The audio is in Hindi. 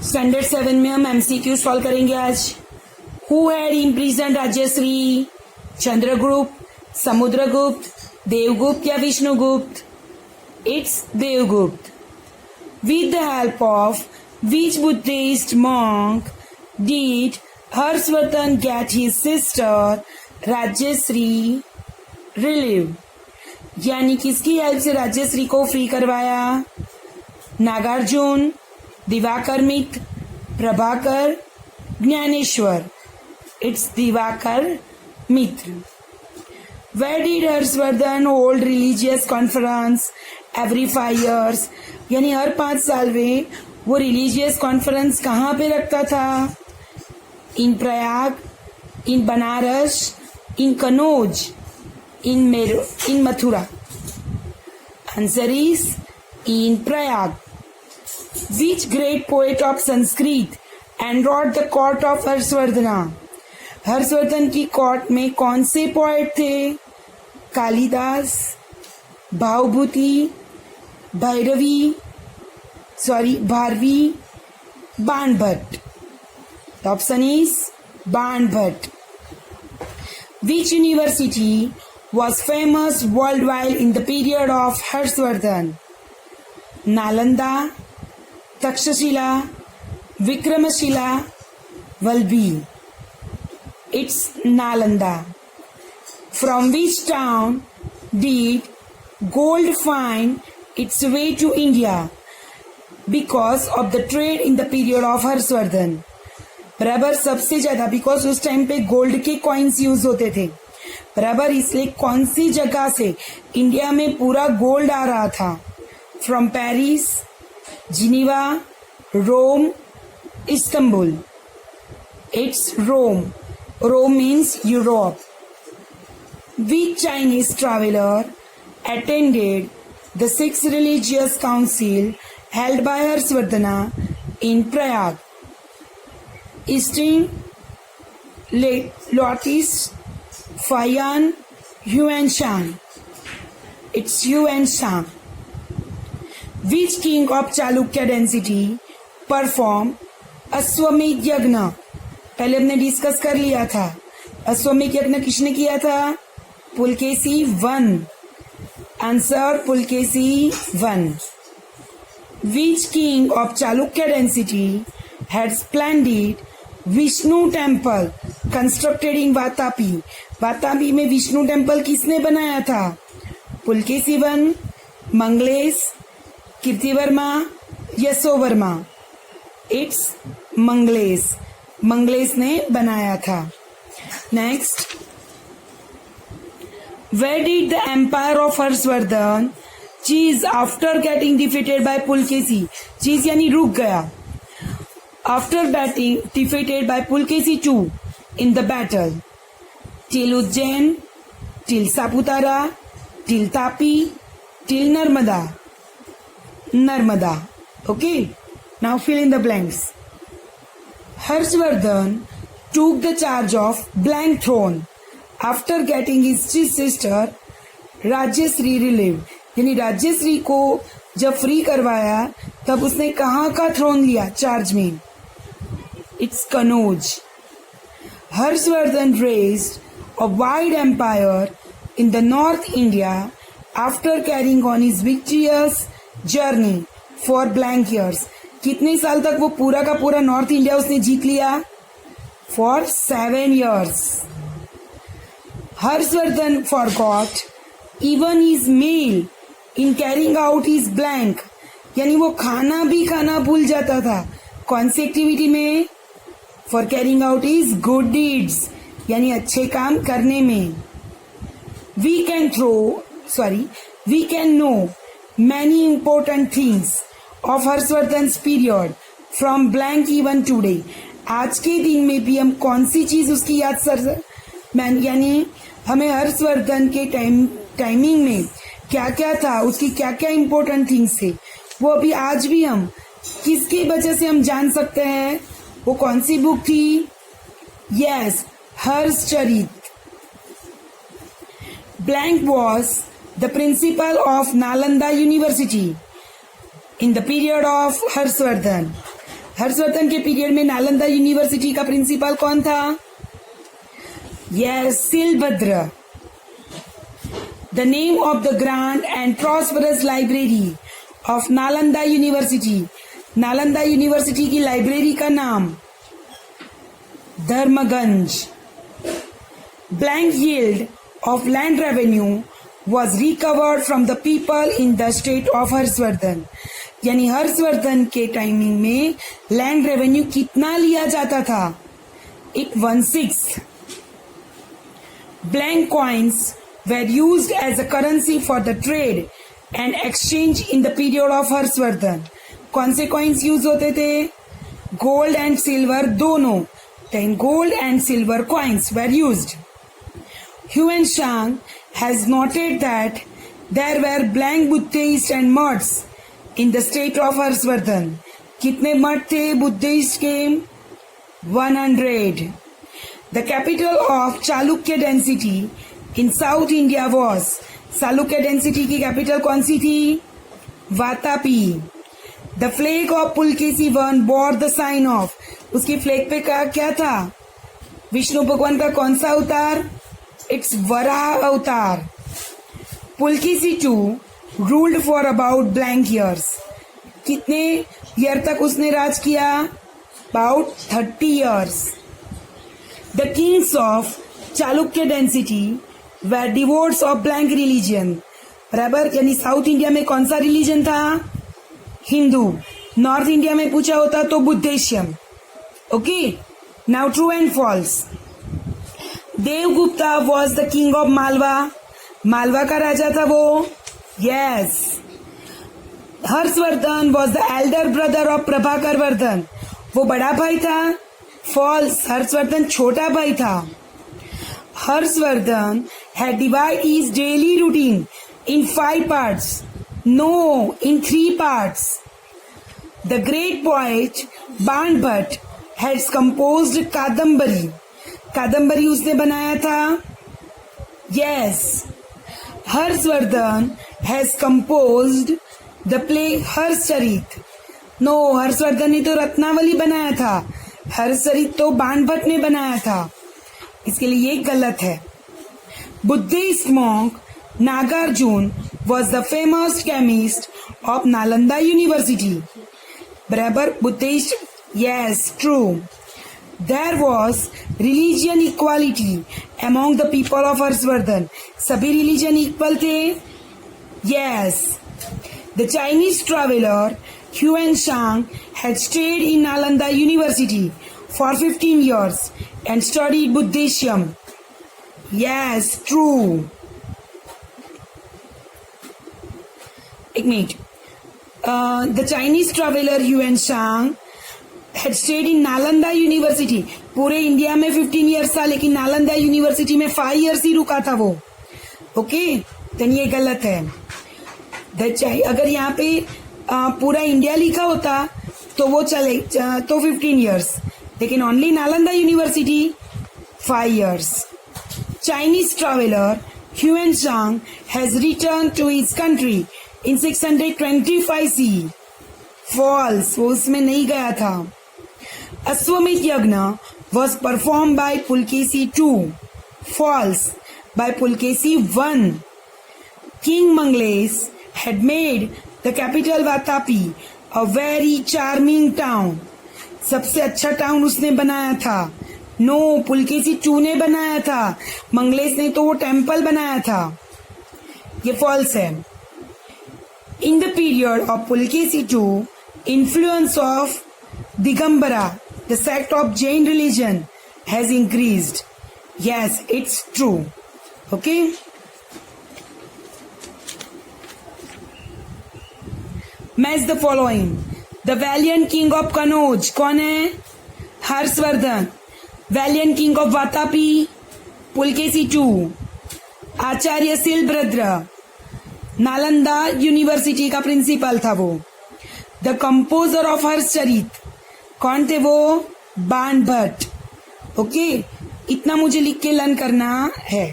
स्टैंडर्ड 7 में हम एमसीक्यू सॉल्व करेंगे आज। Who had imprison Rajyashri? Chandragupta, Samudragupta, Devgupta या Vishnugupta? It's Devgupta. With the help of which Buddhist monk did Harshvardhan get his sister Rajyasree relieved? यानी किसकी हेल्प से राज्यश्री को फ्री करवाया? Nagarjuna, Divakar Mitra, Prabhakar, Gyaneshwar. It's Divakar Mitra. Where did Harshvardhan hold religious conference every 5 years? यानी हर 5 साल में वो रिलीजियस कॉन्फ्रेंस कहाँ पे रखता था? In Prayag, in Banaras, in Kanauj, in Mathura. Answer is in Prayag. Which great poet of Sanskrit enrolled the court of Harshvardhana? Harshvardhan की कोर्ट में कौन से पोएट थे? Kalidas, Bhavabhuti, Bharavi, Banabhatta. Option is Banabhatta. Which university was famous worldwide in the period of Harshvardhan? Nalanda, Takshashila, Vikramashila, Vallabhi. It's Nalanda. From which town did gold find its way to India because of the trade in the period of Harshvardhan? बराबर सबसे ज्यादा, बिकॉज उस टाइम पे गोल्ड के कॉइन्स यूज होते थे। बराबर इसलिए कौन सी जगह से इंडिया में पूरा गोल्ड आ रहा था? From Paris, Geneva, Rome, Istanbul. It's Rome. Rome means Europe. Which Chinese traveler attended the 6th religious council held by Harshvardhana in Prayag? Easton, Lotis, Fayan, Yuanshan. It's Yuanshan. Which king of Chalukya dynasty performed अश्वमेध यज्ञ? पहले हमने डिस्कस कर लिया था। अश्वमेध यज्ञ किसने किया था? Pulakeshi one. Answer Pulakeshi one. Which king of Chalukya dynasty had splendid Vishnu temple constructed in Vatapi? Vatapi में विष्णु टेम्पल किसने बनाया था? पुलकेशी वन, मंगलेश, कीर्तिवर्मा, यशोवर्मा। इट्स मंगलेश। मंगलेश ने बनाया था। Next, Where did the empire of Harshvardhan cheese after getting defeated by Pulakeshi? चीज यानी रुक गया। After getting defeated by Pulakeshi II in the battle? Till Ujjain, till Saputara, till Tapi, till Narmada? Narmada. Okay, now fill in the blanks. Harshvardhan took the charge of blank throne after getting his sister Rajyashri relieve. यानी राज्यश्री को जब फ्री करवाया तब उसने कहाँ का थ्रोन लिया चार्ज में? It's Kannauj. Harshavardhan raised a wide empire in the north India after carrying on his victorious journey for blank years. कितने साल तक वो पूरा का पूरा नॉर्थ इंडिया उसने जीत लिया? For 7 years। Harshvardhan forgot even his meal in carrying out his blank। यानी वो खाना भी खाना भूल जाता था। कौन सी एक्टिविटी में? For carrying out his good deeds, यानी अच्छे काम करने में। We can know many important things of Harshavardhan period from blank even today. आज के दिन में भी हम कौन सी चीज उसकी याद यानी हमें हर्षवर्धन के टाइमिंग में क्या क्या था, उसकी क्या क्या इम्पोर्टेंट थिंग्स थे, वो अभी आज भी हम किसकी वजह से हम जान सकते हैं? वो कौन सी बुक थी? Yes, Harshacharita. Blank was the principal of Nalanda university in the period of Harshvardhan. Harshvardhan के पीरियड में नालंदा यूनिवर्सिटी का प्रिंसिपल कौन था? Yes, Shilabhadra. The name of the grand and prosperous library of Nalanda university. Nalanda university की लाइब्रेरी का नाम Dharmaganj. Blank yield of land revenue was recovered from the people in the state of Harshvardhan. यानी हर्षवर्धन के टाइमिंग में लैंड रेवेन्यू कितना लिया जाता था? It 1/6. Blank coins were used as a currency for the trade and exchange in the period of Harshvardhan. कौन से कॉइन्स यूज होते थे? गोल्ड एंड सिल्वर दोनों. Then gold and silver coins were used. Yuan Shang has noted that there were blank Buddhists and mutts in the state of Harshvardhan. कितने मठ थे बुद्धिस्ट के? 100. The capital of Chalukya dynasty in South India was. Chalukya density की कैपिटल कौन सी थी? Vatapi. The flag of Pulkesi I bore the sign of. उसकी फ्लैग पे का क्या था? विष्णु भगवान का कौन सा अवतार? इट्स वराह अवतार. Pulakeshi II ruled for about blank years. कितने ईयर तक उसने राज किया? About 30 years. The Kings of Chalukya density were devotees of blank religion. बराबर. यानी साउथ इंडिया में कौन सा रिलीजन था? हिंदू. नॉर्थ इंडिया में पूछा होता तो Buddhism. Okay. Now true and false. Devgupta was the king of Malwa. Malwa का राजा था वो. Yes. Harshvardhan was the elder brother of Prabhakar Vardhan. वो बड़ा भाई था. फॉल्स. हर्षवर्धन छोटा भाई था. Harshvardhan had divide his daily routine in 5 parts. No, in 3 parts. The great poet Banabhatta has composed Kadambari. Kadambari उसने बनाया था. Yes. Harshvardhan has composed the play Harshacharita. No, Harshvardhan ने तो रत्नावली बनाया था. हर्षचरित तो बाणभट्ट ने बनाया था. इसके लिए ये गलत है. Buddhist monk Nagarjuna was the famous chemist of Nalanda university. बराबर. Buddhist. Yes, true. There was religion equality among the people of Harshvardhan. सभी रिलीजन इक्वल थे. Yes. The Chinese traveler Yuan Shang had stayed in Nalanda University for 15 years and studied Buddhism. Yes, true. एक minute. The Chinese traveler Yuan Shang had stayed in Nalanda university. पूरे इंडिया में 15 ईयर्स था, लेकिन नालंदा यूनिवर्सिटी में 5 ईयर्स ही रुका था वो. ओके. तो ये गलत है. अगर यहाँ पे पूरा इंडिया लिखा होता तो वो चले तो 15 ईयर्स, लेकिन only Nalanda university 5 years. Chinese traveller Hiuen Tsang has return to his country in 625 CE. False. वो उसमें नहीं गया था. अश्वमेध यज्ञ was performed by Pulkesi II. False. By Pulkesi I. King Mangles had made the capital Vatapi a very charming town. सबसे अच्छा टाउन उसने बनाया था. नो, पुलकेसी II ने बनाया था. मंगलेश ने तो वो टेम्पल बनाया था. ये फॉल्स है. In the period of Pulkesi II, influence of Digambara, the sect of Jain religion, has increased. Yes, it's true. Okay. Match the following. The valiant king of Kanauj कौन है? Harshvardhan. Valiant king of Vatapi, Pulkesi II. Acharya Shilabhadra Nalanda university का प्रिंसिपल था वो. द कंपोजर ऑफ हर्षचरित कौन थे वो? बाणभट्ट. ओके. इतना मुझे लिख के लर्न करना है.